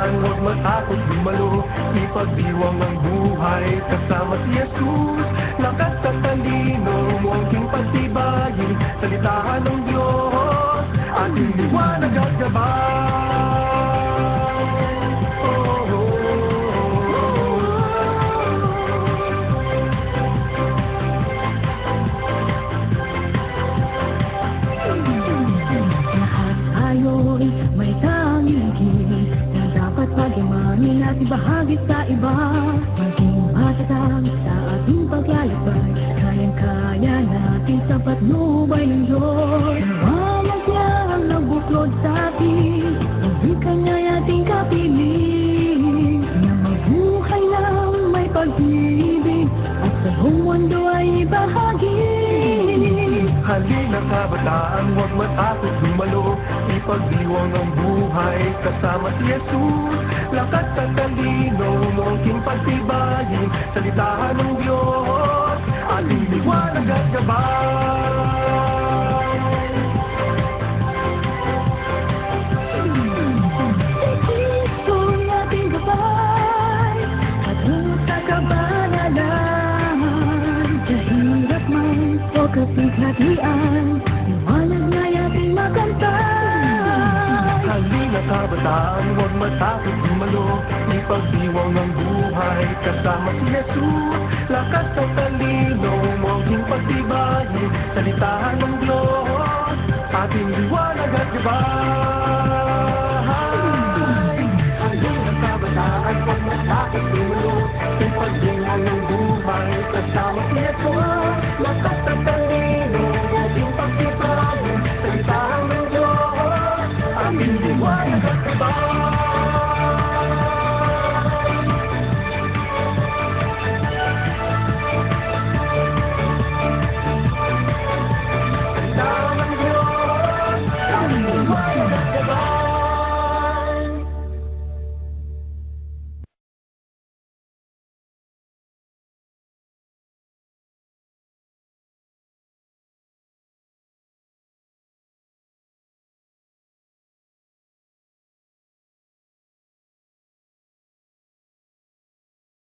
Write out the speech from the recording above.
kabataan, huwag matakot dumalo. Ipagdiwang ang buhay kasama si Jesus. Lakas at talino mo ang king pagtibayin, salitahan ng Diyos, ating liwanag at gabay. Tayo'y may tanging himig na dapat pag-imanin at ibahagi sa iba. Maging matatag sa ating paglalakbay, kayang-kaya natin sa patnubay ng Diyos. Nawalag niya ang nabuklod sa atin, hindi kanya'y ating kapiling, na mabuhay lang may pag-ibig at sa buong mundo ay ibahagi. Halina kabataan, huwag matakot dumalo. Ipagdiwang ang buhay kasama si Jesus. Lakas at talino mo ang king pagtibayin, salitahan ng Diyos, ating liwanag at gabay. Ito ang ating gabay, patungo sa kabanalan. Sa hirap man o kapighatian, liwanag na'y ating makantay. Halina kabataan, huwag matakot dumalo. Ipagdiwang ang buhay kasama si Jesus. Lakas at talino mo ang king pagtibayin, salitahan ng Diyos, ating liwanag at gabay.